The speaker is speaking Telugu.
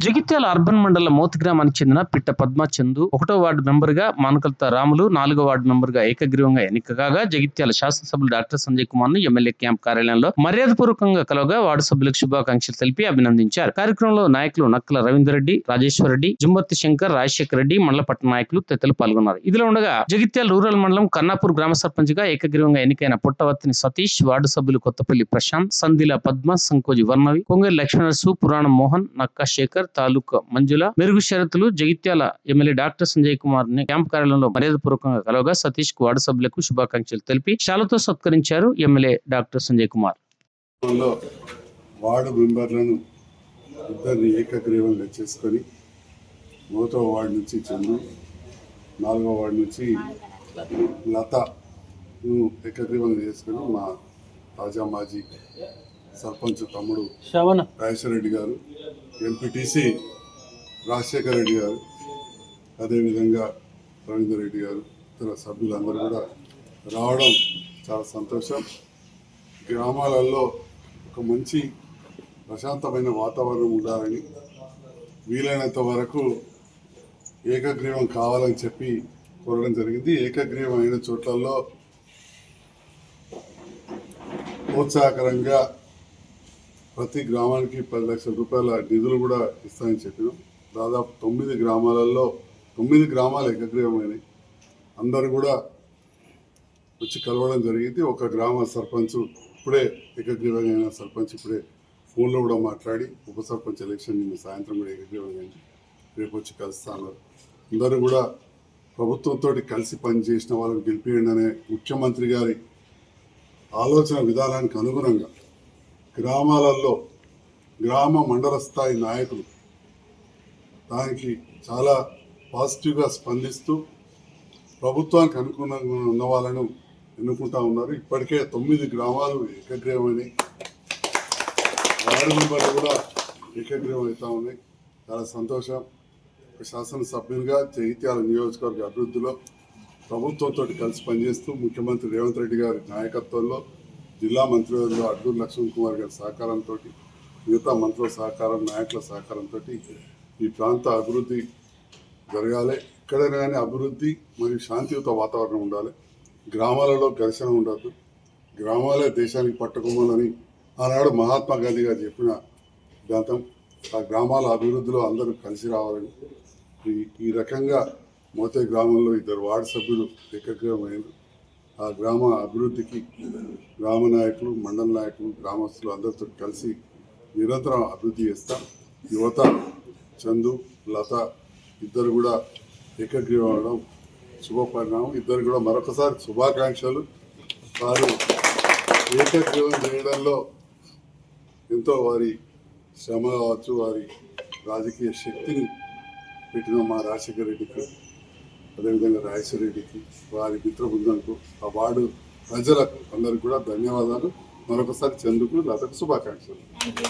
జగిత్యాల అర్బన్ మండల మోతి గ్రామానికి చెందిన పిట్ట పద్మ చందు 1వ వార్డు మెంబర్ గా మానకల్త రాములు 4వ వార్డు మెంబర్ గా ఏకగ్రీవంగా ఎన్నిక కాగా జగిత్యాల శాసనసభ్యులు డాక్టర్ సంజయ్ కుమార్ ను ఎమ్మెల్యే క్యాంప్ కార్యాలయంలో మర్యాదపూర్వకంగా కలవగా వార్డు సభ్యులకు శుభాకాంక్షలు తెలిపి అభినందించారు. కార్యక్రమంలో నాయకులు నక్కల రవీందర్ రెడ్డి, రాజేశ్వర్ రెడ్డి, జుమ్మర్తి శంకర్, రాజశేఖర్ రెడ్డి, మండలపట్న నాయకులు తదితరులు పాల్గొన్నారు. ఇదిలో ఉండగా జగిత్యాల రూరల్ మండలం కన్నాపూర్ గ్రామ సర్పంచ్ గా ఏకగ్రీవంగా ఎన్నికైన పుట్టవర్తిని సతీష్, వార్డు సభ్యులు కొత్తపల్లి ప్రశాంత్, సందిల పద్మ, సంకోజి వర్ణవి, కొంగేరు లక్ష్మణసు, పురాణం మోహన్, నక్కా శేఖర్, తాలూకా మంజుల, మెరుగు షరతులు జగిత్యాల ఎమ్మెల్యే డాక్టర్ సంజయ్ కుమార్ ని క్యాంప్ కార్యాలయంలో మర్యాదపూర్వకంగా కలవగా సతీష్ కు వార్డు సభ్యులకు శుభాకాంక్షలు తెలిపి శాలతో సత్కరించారు MLA doctor Sanjay Kumar. Ward మెంబర్లను ఇద్దరిని ఏకగ్రీవంగా చేసుకొని 1వ వార్డు నుంచి చందు, 4వ వార్డు నుంచి లతను ఏకగ్రీవంగా చేసుకొని మా తాజా మాజీ సర్పంచ్ తమ్ముడు రాజేశ్వర రెడ్డి గారు, ఎంపీటీసీ రాజశేఖర్ రెడ్డి గారు, అదేవిధంగా రవీందర్ రెడ్డి గారు, ఇతర సభ్యులందరూ కూడా రావడం చాలా సంతోషం. గ్రామాలలో ఒక మంచి ప్రశాంతమైన వాతావరణం ఉండాలని, వీలైనంత వరకు ఏకగ్రీవం కావాలని చెప్పి కోరడం జరిగింది. ఏకగ్రీవం అయిన చోట్లలో ప్రోత్సాహకరంగా ప్రతి గ్రామానికి 10 లక్షల రూపాయల నిధులు కూడా ఇస్తామని చెప్పినాం. దాదాపు 9 గ్రామాలలో 9 గ్రామాలు ఏకగ్రీవమైనవి. అందరూ కూడా వచ్చి కలవడం జరిగింది. ఒక గ్రామ సర్పంచ్ ఇప్పుడే ఏకగ్రీవమైన సర్పంచ్ ఇప్పుడే ఫోన్లో కూడా మాట్లాడి ఉప సర్పంచ్ ఎలక్షన్ నిన్న సాయంత్రం కూడా ఏకగ్రీవంగా రేపు వచ్చి కలుస్తున్నారు. అందరూ కూడా ప్రభుత్వంతో కలిసి పనిచేసిన వాళ్ళని గెలిపియండి అనే ముఖ్యమంత్రి గారి ఆలోచన విధానానికి అనుగుణంగా గ్రామాలలో గ్రామ మండల స్థాయి నాయకులు దానికి చాలా పాజిటివ్గా స్పందిస్తూ ప్రభుత్వానికి అనుగుణంగా ఉన్న వాళ్ళను ఎన్నుకుంటా ఉన్నారు. ఇప్పటికే 9 గ్రామాలు ఏకగ్రీవమైనవి, వార్డు మెంబర్లు కూడా ఏకగ్రీవం అవుతా ఉన్నాయి. చాలా సంతోషం. శాసనసభ్యునిగా జగిత్యాల నియోజకవర్గ అభివృద్ధిలో ప్రభుత్వంతో కలిసి పనిచేస్తూ ముఖ్యమంత్రి రేవంత్ రెడ్డి గారి నాయకత్వంలో జిల్లా మంత్రివర్గంలో అడ్డూరు లక్ష్మణ్ కుమార్ గారి సహకారంతో, మిగతా మంత్రుల సహకారం, నాయకుల సహకారంతో ఈ ప్రాంత అభివృద్ధి జరగాలి. ఎక్కడైనా కానీ అభివృద్ధి మరియు శాంతియుత వాతావరణం ఉండాలి. గ్రామాలలో ఘర్షణ ఉండద్దు. గ్రామాలే దేశానికి పట్టుకోవాలని ఆనాడు మహాత్మా గాంధీ గారు చెప్పిన సిద్ధాంతం. ఆ గ్రామాల అభివృద్ధిలో అందరూ కలిసి రావాలని ఈ రకంగా మోతే గ్రామంలో 2 వార్డు సభ్యులు ఏకగ్రీవమైనారు. ఆ గ్రామ అభివృద్ధికి గ్రామ నాయకులు, మండల నాయకులు, గ్రామస్తులు అందరితో కలిసి నిరంతరం అభివృద్ధి చేస్తాం. యువత చందు, లత ఇద్దరు కూడా ఏకగ్రీవం అవడం శుభపరిణామం. ఇద్దరు కూడా మరొకసారి శుభాకాంక్షలు. వారు ఏకగ్రీవం చేయడంలో ఎంతో వారి శ్రమ కావచ్చు, వారి రాజకీయ శక్తిని పెట్టిన మా రాజశేఖర రెడ్డికి, అదేవిధంగా రాజేశ్వర రెడ్డికి, వారి మిత్ర బృందంకు, ఆ వార్డు ప్రజలకు అందరికీ కూడా ధన్యవాదాలు. మరొకసారి చందుకు, లతకు శుభాకాంక్షలు.